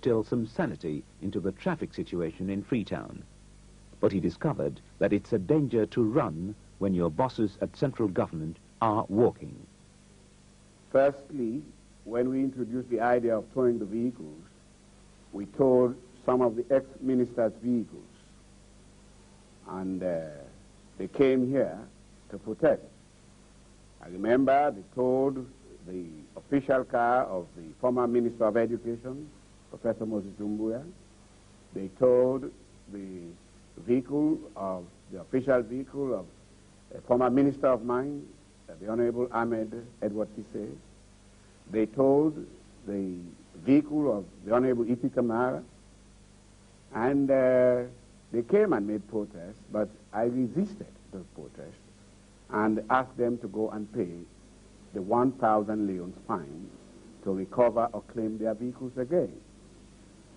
instill some sanity into the traffic situation in Freetown. But he discovered that it's a danger to run when your bosses at central government are walking. Firstly, when we introduced the idea of towing the vehicles, we towed some of the ex-ministers' vehicles. And they came here to protest. I remember they towed the official car of the former Minister of Education, Professor Moses Doumbouya. They towed the vehicle of the official vehicle of a former minister of mine, the Honorable Ahmed Edward Tisse. They towed the vehicle of the Honorable Iti Kamara, and they came and made protests, but I resisted those protests and asked them to go and pay the 1,000 leons fine to recover or claim their vehicles again,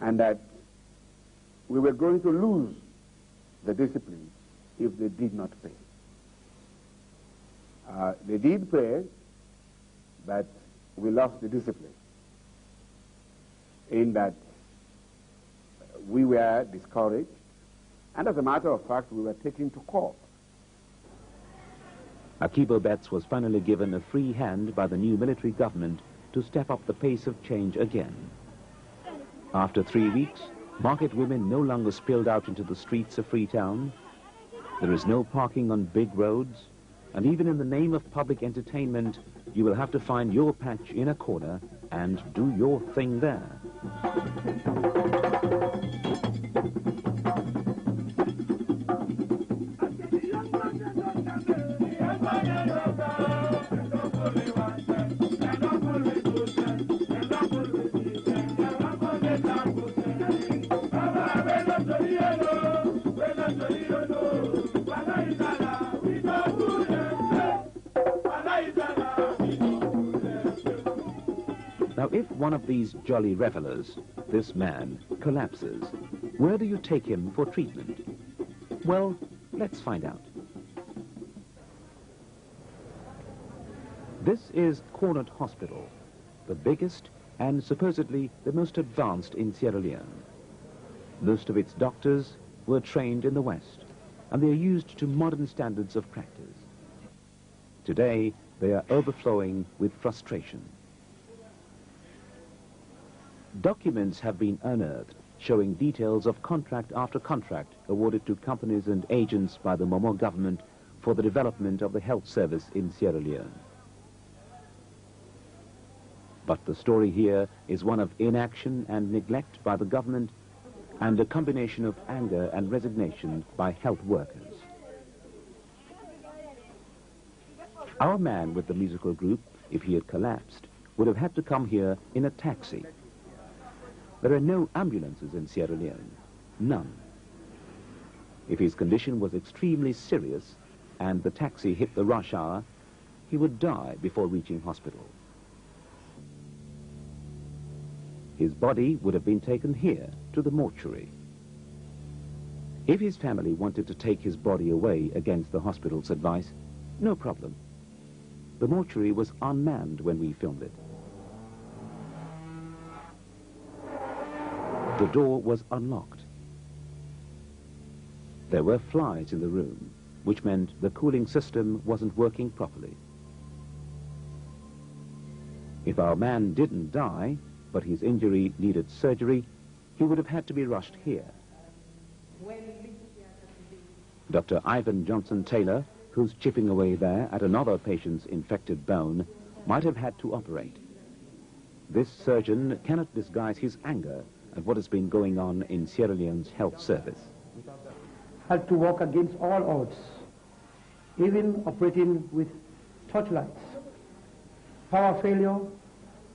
and that we were going to lose the discipline if they did not pay. They did pay, but we lost the discipline in that we were discouraged, and as a matter of fact, we were taken to court. Akibo Betts was finally given a free hand by the new military government to step up the pace of change again. After 3 weeks, market women no longer spilled out into the streets of Freetown. There is no parking on big roads, and even in the name of public entertainment, you will have to find your patch in a corner and do your thing there. Now, if one of these jolly revelers, this man, collapses, where do you take him for treatment? Well, let's find out. This is Cornet Hospital, the biggest and supposedly the most advanced in Sierra Leone. Most of its doctors were trained in the West, and they are used to modern standards of practice. Today, they are overflowing with frustration. Documents have been unearthed showing details of contract after contract awarded to companies and agents by the Momo government for the development of the health service in Sierra Leone. But the story here is one of inaction and neglect by the government and a combination of anger and resignation by health workers. Our man with the musical group, if he had collapsed, would have had to come here in a taxi. There are no ambulances in Sierra Leone, none. If his condition was extremely serious and the taxi hit the rush hour, he would die before reaching hospital. His body would have been taken here to the mortuary. If his family wanted to take his body away against the hospital's advice, no problem. The mortuary was unmanned when we filmed it. The door was unlocked. There were flies in the room, which meant the cooling system wasn't working properly. If our man didn't die, but his injury needed surgery, he would have had to be rushed here. Dr. Ivan Johnson Taylor, who's chipping away there at another patient's infected bone, might have had to operate. This surgeon cannot disguise his anger at what has been going on in Sierra Leone's health service. Had to work against all odds, even operating with torchlights, power failure,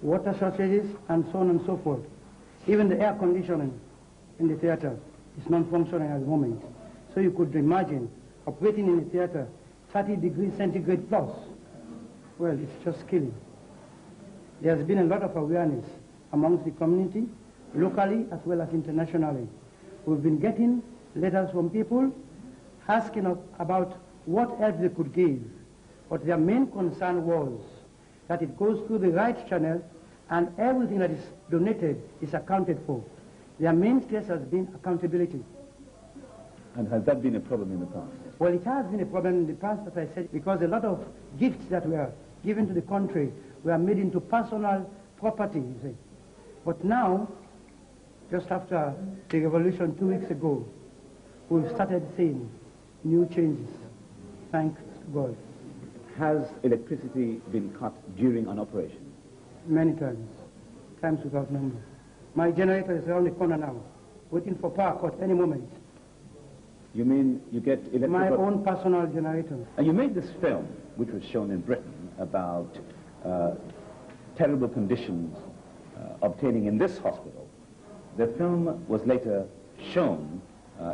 water shortages, and so on and so forth. Even the air conditioning in the theater is non-functioning at the moment. So you could imagine operating in the theater 30 degrees centigrade plus. Well, it's just killing. There's been a lot of awareness amongst the community, locally as well as internationally. We've been getting letters from people asking us about what else they could give. But their main concern was that it goes through the right channel and everything that is donated is accounted for. Their main stress has been accountability. And has that been a problem in the past? Well, it has been a problem in the past, as I said, because a lot of gifts that were given to the country were made into personal property, you see. But now, just after the revolution 2 weeks ago, we've started seeing new changes. Thanks God. Has electricity been cut during an operation? Many times, times without number. My generator is around the corner now, waiting for power cut any moment. You mean you get electric... My own personal generator. And you made this film, which was shown in Britain, about terrible conditions obtaining in this hospital. The film was later shown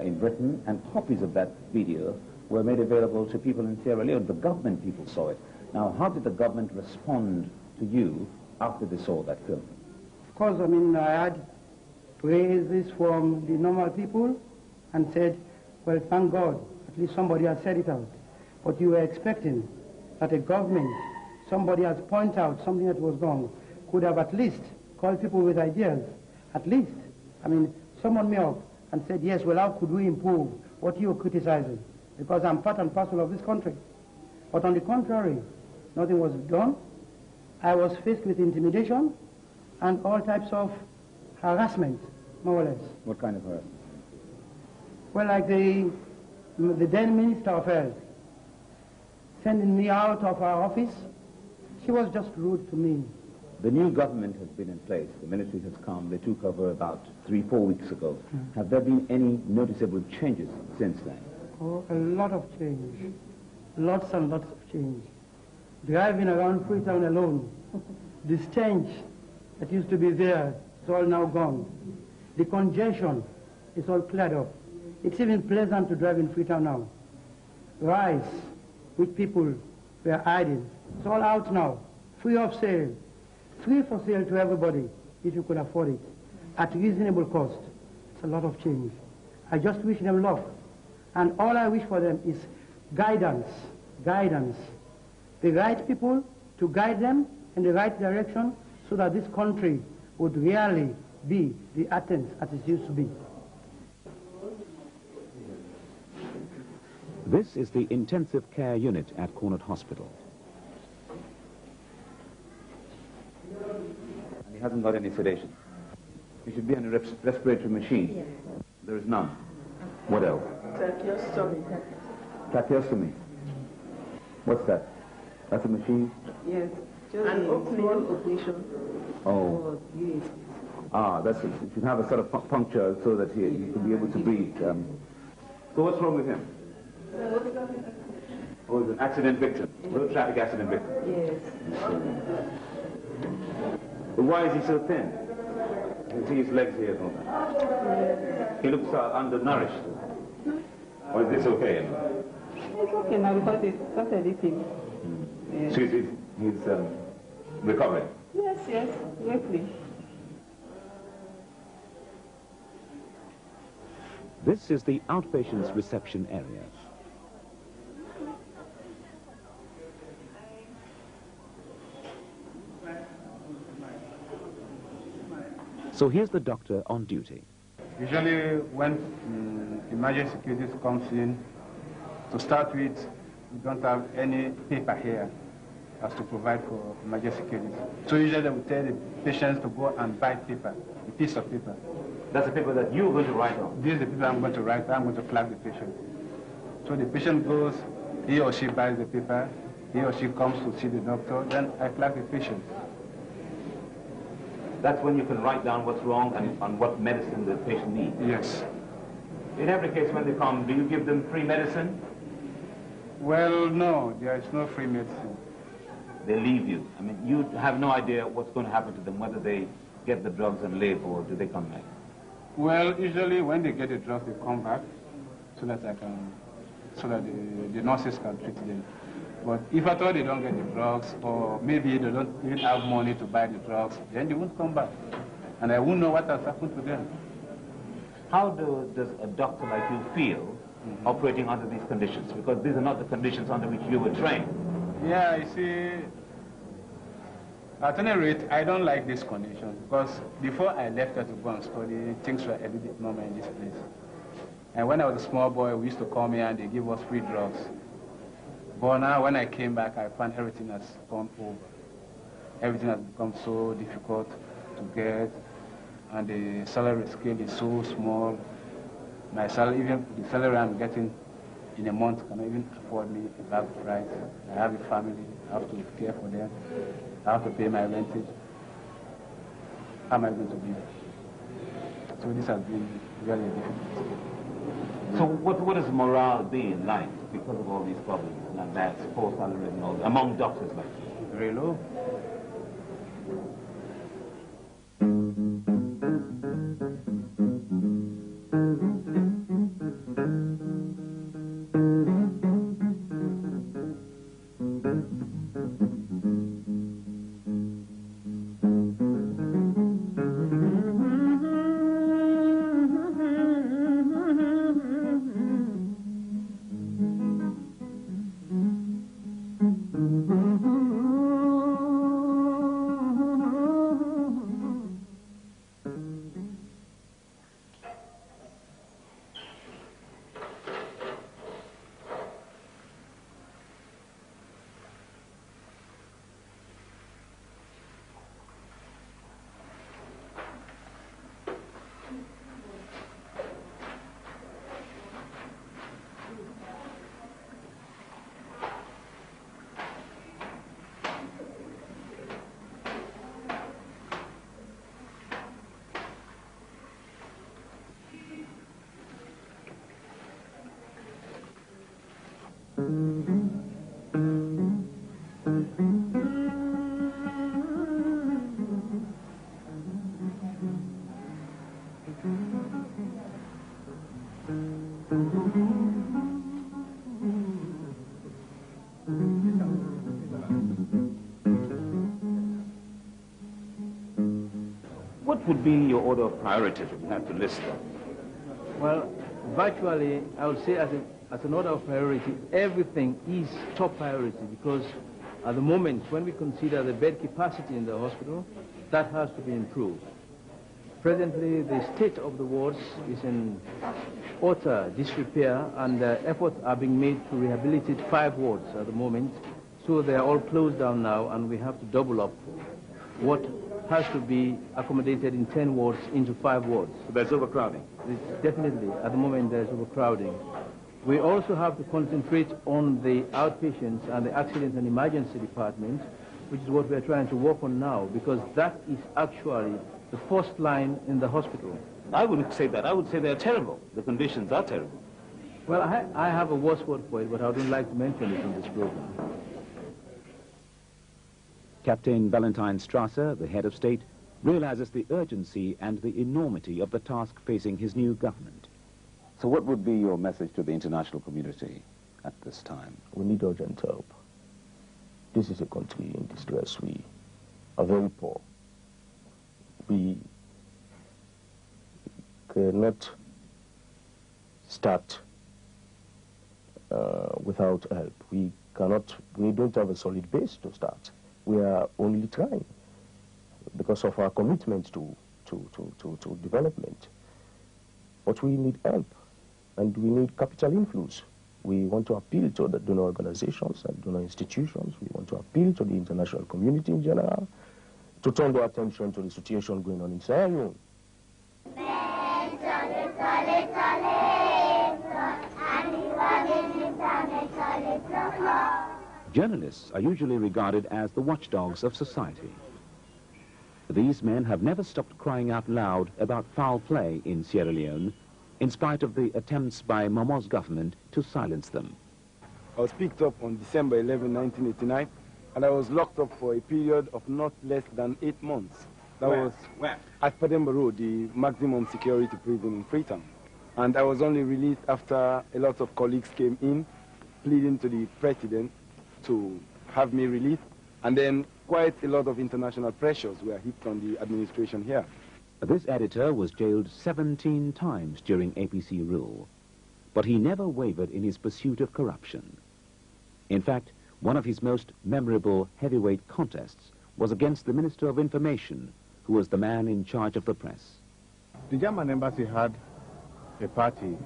in Britain, and copies of that video were made available to people in Sierra Leone. The government people saw it. Now, how did the government respond to you after they saw that film? Of course, I mean, I had praises from the normal people and said, well, thank God, at least somebody has said it out. But you were expecting that a government, somebody has pointed out something that was wrong, could have at least called people with ideas. At least, I mean, someone me up and said, yes, well, how could we improve what you're criticizing? Because I'm part and parcel of this country. But on the contrary, nothing was done. I was faced with intimidation and all types of harassment, more or less. What kind of harassment? Well, like the then Minister of Health sending me out of our office. She was just rude to me. The new government has been in place. The military has come. They took over about 3-4 weeks ago. Have there been any noticeable changes since then? Oh, a lot of change. Lots and lots of change. Driving around Freetown alone, the stench that used to be there is all now gone. The congestion is all cleared up. It's even pleasant to drive in Freetown now. Rice, which people were hiding, it's all out now, free of sale. Free for sale to everybody, if you could afford it, at reasonable cost. It's a lot of change. I just wish them luck. And all I wish for them is guidance, guidance. The right people to guide them in the right direction so that this country would really be the Athens as it used to be. This is the intensive care unit at Connaught Hospital. And he hasn't got any sedation. He should be on a respiratory machine. Yes. There is none. What else? Tracheostomy. Tracheostomy. What's that? That's a machine? Yes. Just an small operation. Oh. That's it. You should have a sort of puncture so that he could be able to breathe. So what's wrong with him? Oh, he's an accident victim. Road traffic accident victim. Yes. But why is he so thin? You can see his legs here. He looks undernourished. Or is this okay? It's okay now because it's started eating. Yes. So he's recovering? Yes, yes, quickly. This is the outpatients reception area. So here's the doctor on duty. Usually when emergency cases comes in, to start with, we don't have any paper here as to provide for emergency cases. So usually we tell the patients to go and buy paper, a piece of paper. That's the paper that you're going to write on? This is the paper I'm going to write, I'm going to flag the patient. So the patient goes, he or she buys the paper, he or she comes to see the doctor, then I flag the patient. That's when you can write down what's wrong and on what medicine the patient needs? Yes. In every case when they come, do you give them free medicine? Well, no, there is no free medicine. They leave you. I mean, you have no idea what's going to happen to them, whether they get the drugs and leave or do they come back? Well, usually when they get the drugs, they come back so that the nurses can treat them. But if at all they don't get the drugs, or maybe they don't even have money to buy the drugs, then they won't come back. And I won't know what has happened to them. How does a doctor like you feel operating under these conditions? Because these are not the conditions under which you were trained. Yeah, you see, At any rate, I don't like this condition because before I left here to go and study, things were a little bit normal in this place. And when I was a small boy, we used to come here and they give us free drugs. But now when I came back, I found everything has gone over. Everything has become so difficult to get, and the salary scale is so small. My salary, even the salary I'm getting in a month cannot even afford me a bag of rice. I have a family, I have to care for them, I have to pay my rentage. How am I going to live? So this has been really difficult. So what has morale been like because of all these problems and that poor salary and all that, among doctors like you? Very low. What would be your order of priorities if you had to list them? Well, virtually, I would say as an order of priority, everything is top priority because at the moment, when we consider the bed capacity in the hospital, that has to be improved. Presently, the state of the wards is in utter disrepair, and efforts are being made to rehabilitate 5 wards at the moment. So they are all closed down now, and we have to double up what has to be accommodated in 10 wards into 5 wards. So there's overcrowding? Definitely. At the moment, there's overcrowding. We also have to concentrate on the outpatients and the accident and emergency department, which is what we're trying to work on now, because that is actually the first line in the hospital. I wouldn't say that. I would say they're terrible. The conditions are terrible. Well, I have a worse word for it, but I wouldn't like to mention it in this program. Captain Valentine Strasser, the head of state, realizes the urgency and the enormity of the task facing his new government. So what would be your message to the international community at this time? We need urgent help. This is a country in distress. We are very poor. We cannot start without help. We don't have a solid base to start. We are only trying because of our commitment to development. But we need help, and we need capital inflows. We want to appeal to the donor organizations and donor institutions. We want to appeal to the international community in general to turn their attention to the situation going on in Sierra Leone. Journalists are usually regarded as the watchdogs of society. These men have never stopped crying out loud about foul play in Sierra Leone, in spite of the attempts by Momo's government to silence them. I was picked up on December 11, 1989, and I was locked up for a period of not less than 8 months. That was at Pademba Road, the maximum security prison in Freetown. And I was only released after a lot of colleagues came in, pleading to the president to have me released. And then quite a lot of international pressures were hit on the administration here. This editor was jailed 17 times during APC rule, but he never wavered in his pursuit of corruption. In fact, one of his most memorable heavyweight contests was against the Minister of Information, who was the man in charge of the press. The German embassy had a party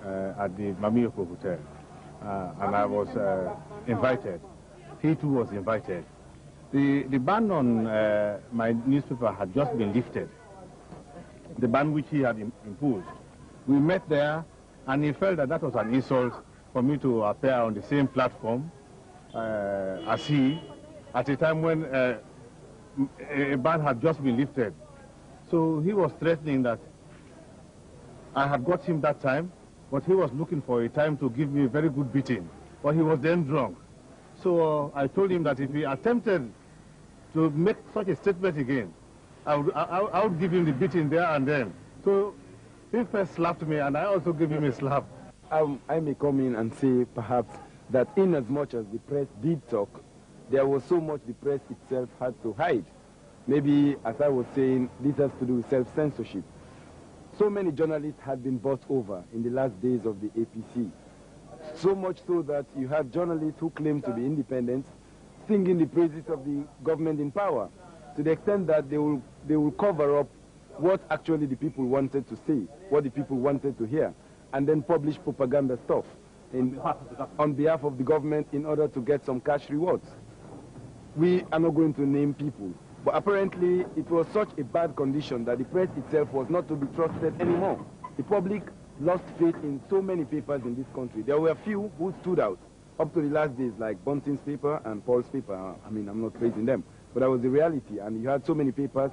at the Mamioko Hotel, and I was invited. He too was invited. The ban on my newspaper had just been lifted, the ban which he had imposed. We met there, and he felt that that was an insult for me to appear on the same platform as he, at a time when a ban had just been lifted. So he was threatening that I had got him that time, but he was looking for a time to give me a very good beating. But he was then drunk. So I told him that if he attempted to make such a statement again, I would give him the beating there and then. So he first slapped me, and I also gave him a slap. I may come in and say, perhaps, that in as much as the press did talk, there was so much the press itself had to hide. Maybe, as I was saying, this has to do with self-censorship. So many journalists had been bought over in the last days of the APC. So much so that you had journalists who claimed to be independent singing the praises of the government in power, to the extent that they will cover up what actually the people wanted to say, what the people wanted to hear, and then publish propaganda stuff on behalf of the government in order to get some cash rewards. We are not going to name people, but apparently it was such a bad condition that the press itself was not to be trusted anymore. The public lost faith in so many papers in this country. There were a few who stood out up to the last days, like Bunting's paper and Paul's paper. I mean, I'm not praising them, but that was the reality. And you had so many papers.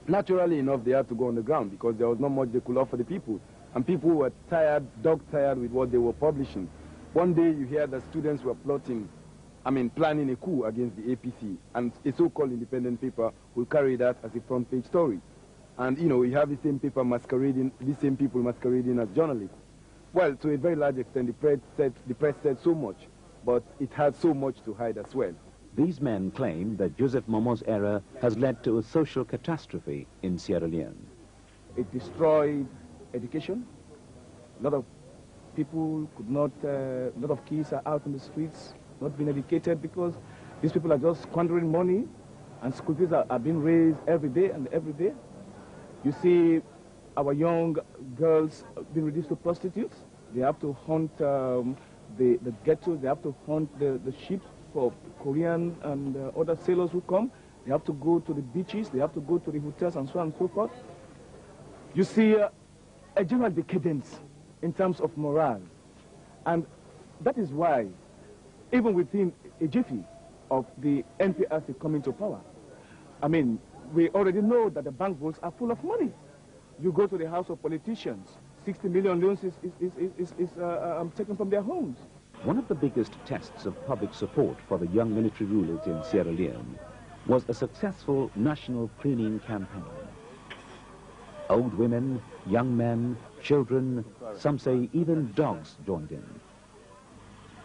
Naturally enough, they had to go on the ground because there was not much they could offer the people. And people were tired, dog-tired with what they were publishing. One day you hear that students were planning a coup against the APC, and a so-called independent paper will carry that as a front-page story. And, you know, you have the same paper masquerading, the same people masquerading as journalists. Well, to a very large extent, the press said so much, but it had so much to hide as well. These men claim that Joseph Momo's error has led to a social catastrophe in Sierra Leone. It destroyed education. A lot of people could not, a lot of kids are out in the streets, not being educated because these people are just squandering money, and school fees are being raised every day and every day. You see our young girls being reduced to prostitutes. They have to hunt the ghettos, they have to hunt the ships for Korean and other sailors who come. They have to go to the beaches, they have to go to the hotels and so on and so forth. You see a general decadence in terms of morale. And that is why, even within a jiffy of the NPRC coming to power, I mean, we already know that the bank vaults are full of money. You go to the house of politicians, 60 million loans is taken from their homes. One of the biggest tests of public support for the young military rulers in Sierra Leone was a successful national cleaning campaign. Old women, young men, children, some say even dogs joined in.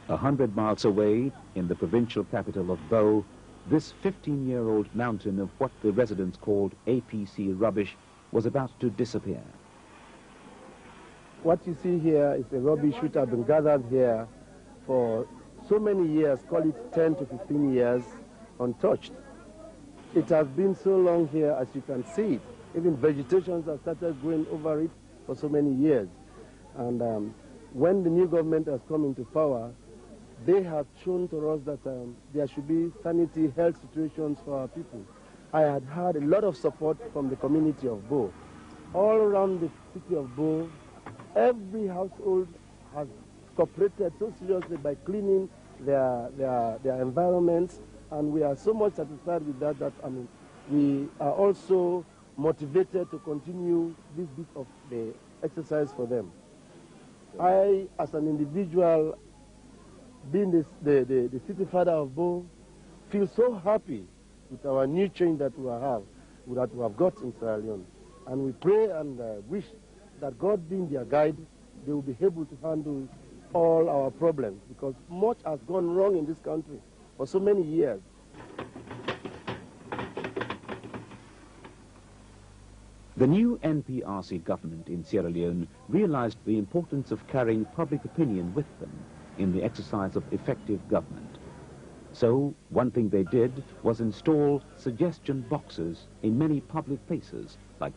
100 miles away, in the provincial capital of Bo, this 15-year-old mountain of what the residents called APC rubbish was about to disappear. What you see here is the rubbish which have been gathered here for so many years, call it 10 to 15 years, untouched. It has been so long here, as you can see. Even vegetations have started growing over it for so many years. And when the new government has come into power, they have shown to us that there should be sanitary health situations for our people. I had had a lot of support from the community of Bo. All around the city of Bo, every household has cooperated so seriously by cleaning their environments, and we are so much satisfied with that we are also motivated to continue this bit of the exercise for them. I, as an individual, being the city father of Bo, feel so happy with our new change that we have got in Sierra Leone. And we pray and wish that God being their guide, they will be able to handle all our problems, because much has gone wrong in this country for so many years. The new NPRC government in Sierra Leone realized the importance of carrying public opinion with them in the exercise of effective government. So, one thing they did was install suggestion boxes in many public places, like